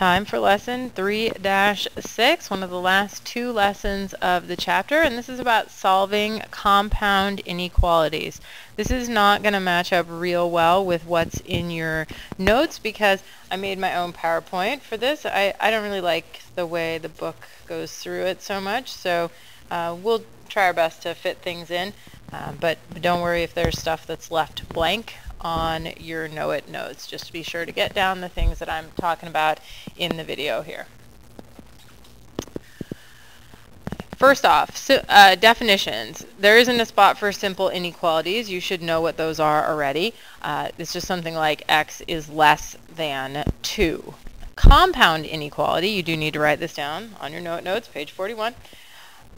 Time for lesson 3-6, one of the last two lessons of the chapter, and this is about solving compound inequalities. This is not going to match up real well with what's in your notes because I made my own PowerPoint for this. I don't really like the way the book goes through it so much, so we'll try our best to fit things in, but don't worry if there's stuff that's left blank on your know-it notes. Just be sure to get down the things that I'm talking about in the video here. First off, definitions. There isn't a spot for simple inequalities. You should know what those are already. It's just something like x is less than 2. Compound inequality, you do need to write this down on your know-it notes, page 41.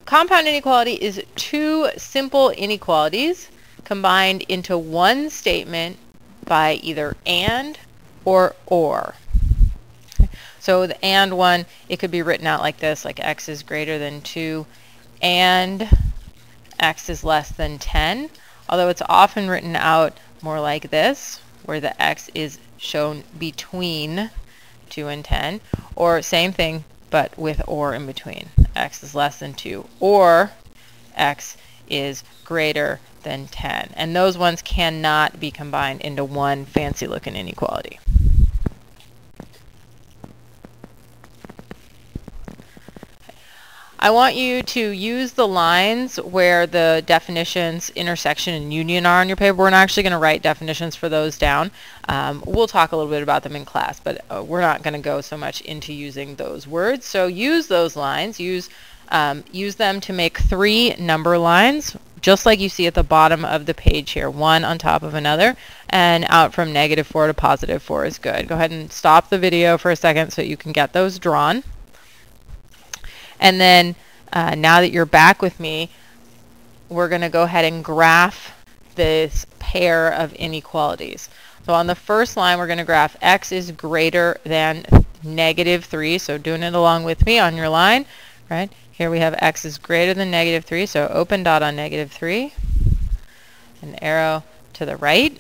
Compound inequality is two simple inequalities combined into one statement by either and or. So the and one, it could be written out like this, like x is greater than 2 and x is less than 10, although it's often written out more like this, where the x is shown between 2 and 10, or same thing, but with or in between. X is less than 2 or x is greater than 10. And those ones cannot be combined into one fancy looking inequality. I want you to use the lines where the definitions, intersection, and union are on your paper. We're not actually going to write definitions for those down. We'll talk a little bit about them in class, but we're not going to go so much into using those words. So use those lines. Use them to make 3 number lines, just like you see at the bottom of the page here, one on top of another, and out from -4 to +4 is good. Go ahead and stop the video for a second so you can get those drawn. And then now that you're back with me, we're going to go ahead and graph this pair of inequalities. So on the first line, we're going to graph x is greater than -3. So doing it along with me on your line, right? Here we have x is greater than -3. So open dot on -3, an arrow to the right.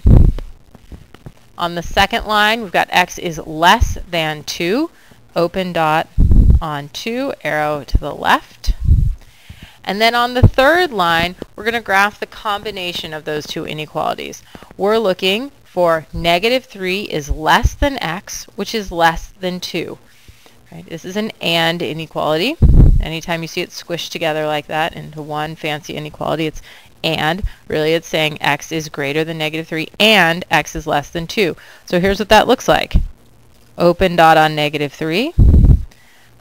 On the second line, we've got x is less than 2, open dot on 2, arrow to the left. And then on the third line, we're going to graph the combination of those two inequalities. We're looking for -3 is less than x, which is less than 2. Right? This is an and inequality. Anytime you see it squished together like that into one fancy inequality, it's and. Really, it's saying x is greater than -3 and x is less than 2. So here's what that looks like. Open dot on -3.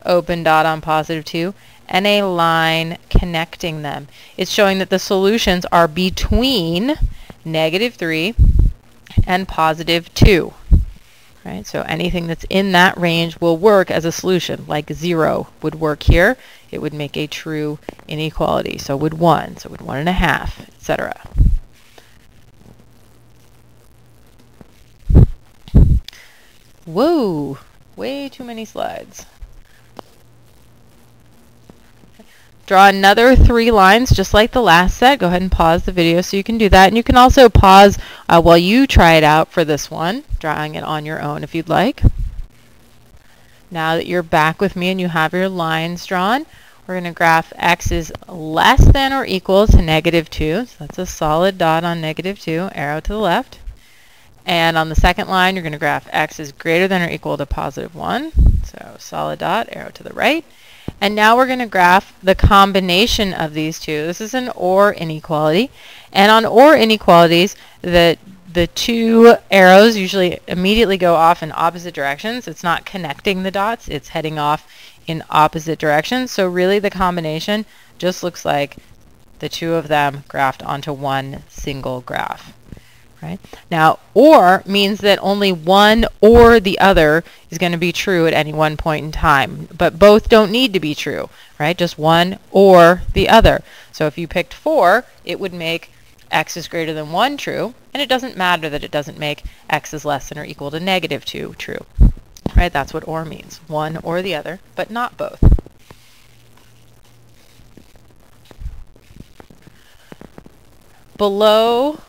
Open dot on +2, and a line connecting them. It's showing that the solutions are between -3 and +2. Right? So anything that's in that range will work as a solution, like 0 would work here. It would make a true inequality. So would 1, so would 1.5, etc. Whoa, way too many slides. Draw another 3 lines just like the last set. Go ahead and pause the video so you can do that. And you can also pause while you try it out for this one, drawing it on your own if you'd like. Now that you're back with me and you have your lines drawn, we're going to graph x is less than or equal to -2. So that's a solid dot on -2, arrow to the left. And on the second line, you're going to graph x is greater than or equal to +1. So solid dot, arrow to the right. And now we're going to graph the combination of these two. This is an or inequality. And on or inequalities, the two arrows usually immediately go off in opposite directions. It's not connecting the dots. It's heading off in opposite directions. So really the combination just looks like the two of them graphed onto one single graph. Right? Now, or means that only one or the other is going to be true at any one point in time, but both don't need to be true, right? Just one or the other. So if you picked 4, it would make x is greater than 1 true, and it doesn't matter that it doesn't make x is less than or equal to -2 true, right? That's what or means, one or the other, but not both. Below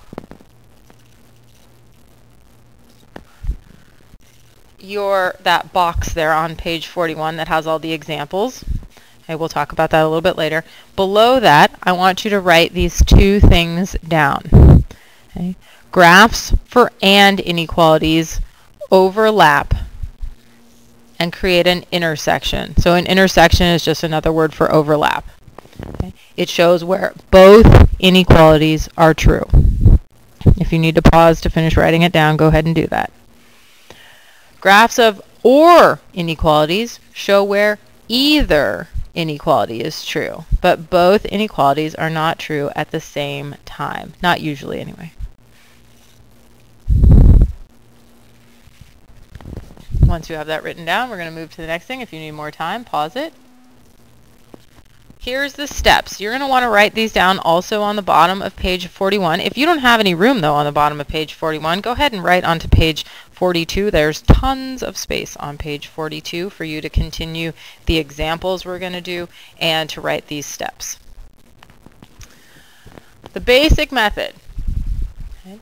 that box there on page 41 that has all the examples. Okay, we'll talk about that a little bit later. Below that, I want you to write these two things down. Okay? Graphs for and inequalities overlap and create an intersection. So an intersection is just another word for overlap. Okay? It shows where both inequalities are true. If you need to pause to finish writing it down, go ahead and do that. Graphs of or inequalities show where either inequality is true, but both inequalities are not true at the same time. Not usually, anyway. Once you have that written down, we're going to move to the next thing. If you need more time, pause it. Here's the steps. You're going to want to write these down also on the bottom of page 41. If you don't have any room, though, on the bottom of page 41, go ahead and write onto page 42. There's tons of space on page 42 for you to continue the examples we're going to do and to write these steps. The basic method. Okay.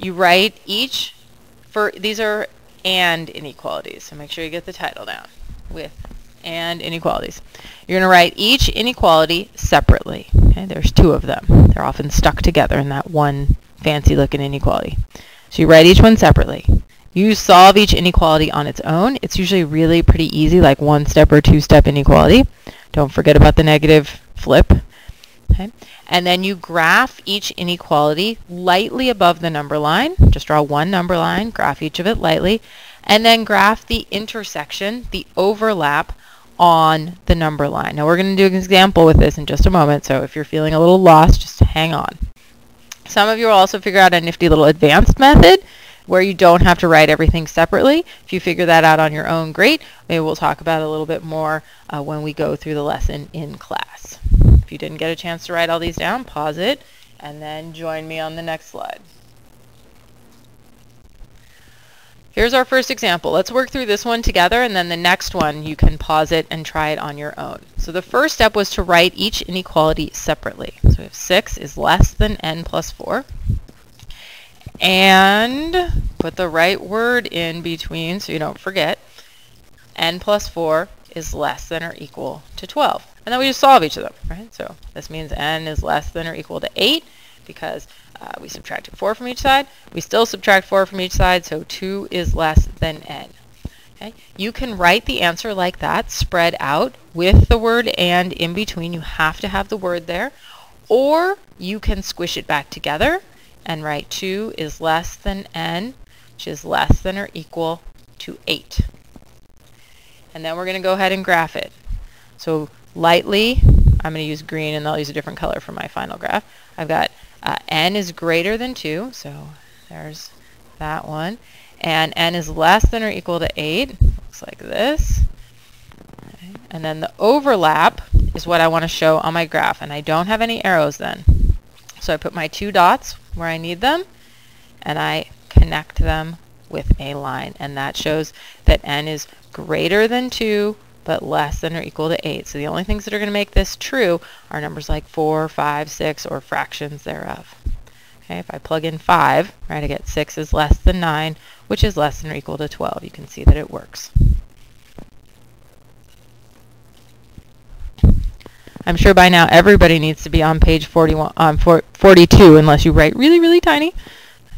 You write each, these are and inequalities, so make sure you get the title down, with and inequalities. You're going to write each inequality separately. Okay, there's two of them. They're often stuck together in that one fancy looking inequality. So you write each one separately. You solve each inequality on its own. It's usually really pretty easy, like one-step or two-step inequality. Don't forget about the negative flip. Okay. And then you graph each inequality lightly above the number line. Just draw one number line, graph each of it lightly, and then graph the intersection, the overlap, on the number line. Now we're going to do an example with this in just a moment, so if you're feeling a little lost, just hang on. Some of you will also figure out a nifty little advanced method where you don't have to write everything separately. If you figure that out on your own, great. Maybe we'll talk about it a little bit more when we go through the lesson in class. If you didn't get a chance to write all these down, pause it and then join me on the next slide. Here's our first example. Let's work through this one together, and then the next one you can pause it and try it on your own. So the first step was to write each inequality separately. So we have 6 is less than n plus 4. And put the right word in between so you don't forget. N plus 4 is less than or equal to 12. And then we just solve each of them, right? So this means n is less than or equal to 8 because we subtracted 4 from each side. We still subtract 4 from each side, so 2 is less than n. Okay? You can write the answer like that, spread out with the word and in between. You have to have the word there. Or you can squish it back together and write 2 is less than n, which is less than or equal to 8. And then we're going to go ahead and graph it. So lightly, I'm going to use green, and I'll use a different color for my final graph. I've got n is greater than 2, so there's that one. And n is less than or equal to 8. Looks like this. Okay. And then the overlap is what I want to show on my graph, and I don't have any arrows then. So I put my 2 dots where I need them, and I connect them with a line. And that shows that n is greater than 2, but less than or equal to 8. So the only things that are going to make this true are numbers like 4, 5, 6, or fractions thereof. Okay, if I plug in 5, right, I get 6 is less than 9, which is less than or equal to 12. You can see that it works. I'm sure by now everybody needs to be on page 42 unless you write really, really tiny.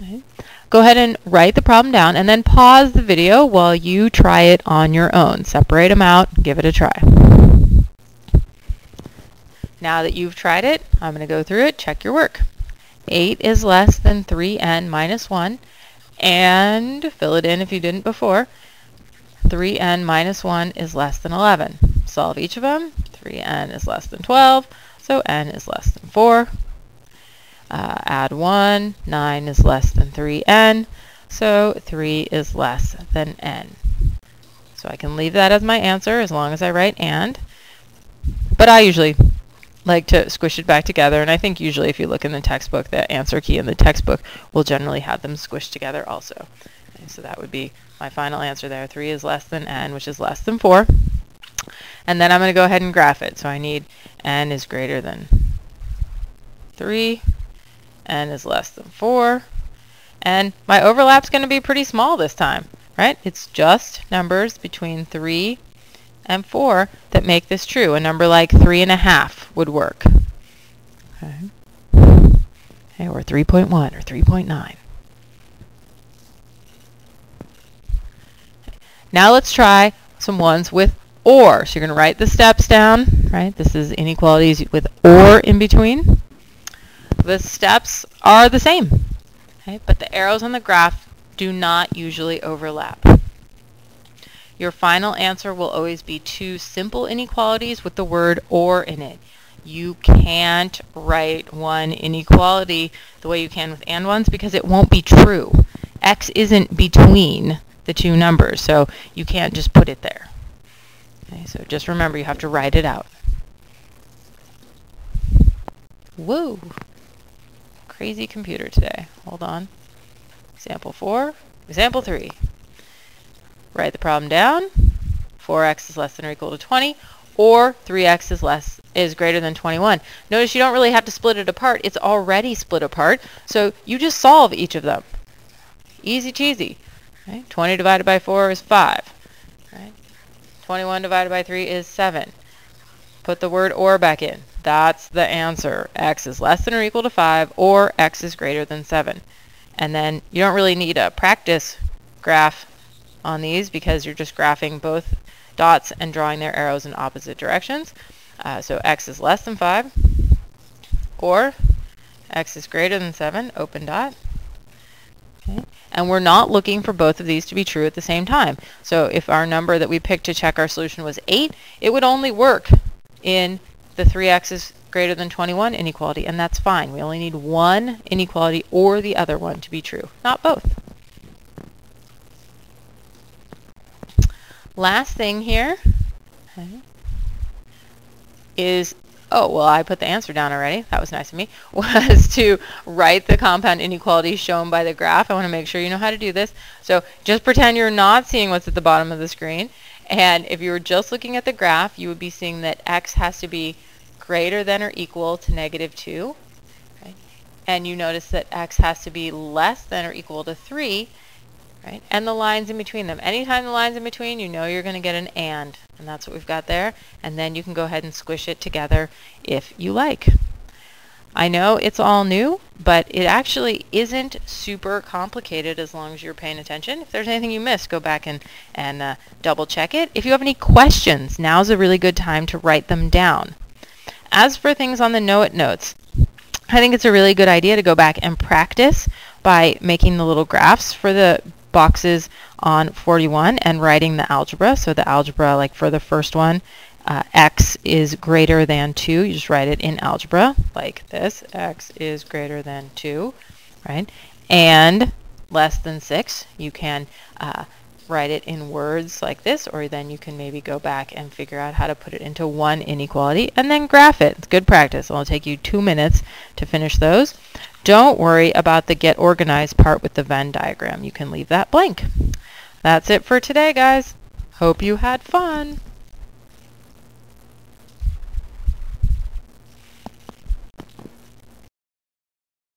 Okay. Go ahead and write the problem down and then pause the video while you try it on your own. Separate them out, give it a try. Now that you've tried it, I'm going to go through it, check your work. 8 is less than 3n minus 1, and fill it in if you didn't before. 3n minus 1 is less than 11. Solve each of them. 3n is less than 12, so n is less than 4. Add 1, 9 is less than 3n, so 3 is less than n. So I can leave that as my answer as long as I write and. But I usually like to squish it back together, and I think usually if you look in the textbook, the answer key in the textbook will generally have them squished together also. Okay, so that would be my final answer there. 3 is less than n, which is less than 4. And then I'm going to go ahead and graph it. So I need n is greater than 3. N is less than 4, and my overlap's going to be pretty small this time. right? It's just numbers between 3 and 4 that make this true. A number like 3.5 would work. Okay. Okay, or 3.1 or 3.9. Now let's try some ones with or. So you're going to write the steps down, right? This is inequalities with or in between. The steps are the same, okay? But the arrows on the graph do not usually overlap. Your final answer will always be two simple inequalities with the word or in it. You can't write one inequality the way you can with and ones because it won't be true. X isn't between the two numbers, so you can't just put it there. Okay, so just remember you have to write it out. Whoa! Crazy computer today. Hold on. Example 4, example 3. Write the problem down. 4x is less than or equal to 20, or 3x is greater than 21. Notice you don't really have to split it apart. It's already split apart, so you just solve each of them. Easy cheesy. Right? 20 divided by 4 is 5. Right? 21 divided by 3 is 7. Put the word or back in. That's the answer. X is less than or equal to 5, or x is greater than 7. And then you don't really need a practice graph on these because you're just graphing both dots and drawing their arrows in opposite directions. So x is less than 5, or x is greater than 7, open dot. Okay. And we're not looking for both of these to be true at the same time. So if our number that we picked to check our solution was 8, it would only work in the 3x is greater than 21 inequality, and that's fine. We only need one inequality or the other one to be true, not both. Last thing here is, oh, well, I put the answer down already. That was nice of me, was to write the compound inequalities shown by the graph. I want to make sure you know how to do this. So just pretend you're not seeing what's at the bottom of the screen. And if you were just looking at the graph, you would be seeing that x has to be greater than or equal to -2. Right? And you notice that x has to be less than or equal to 3. Right? And the lines in between them. Anytime the lines in between, you know you're going to get an and that's what we've got there. And then you can go ahead and squish it together if you like. I know it's all new, but it actually isn't super complicated as long as you're paying attention. If there's anything you missed, go back and double check it. If you have any questions, now's a really good time to write them down. As for things on the know-it notes, I think it's a really good idea to go back and practice by making the little graphs for the boxes on 41 and writing the algebra. So the algebra, like for the first one, x is greater than 2. You just write it in algebra like this. X is greater than 2, right? And less than 6. You can write it in words like this, or then you can maybe go back and figure out how to put it into one inequality and then graph it. It's good practice. It'll take you 2 minutes to finish those. Don't worry about the get organized part with the Venn diagram. You can leave that blank. That's it for today, guys. Hope you had fun.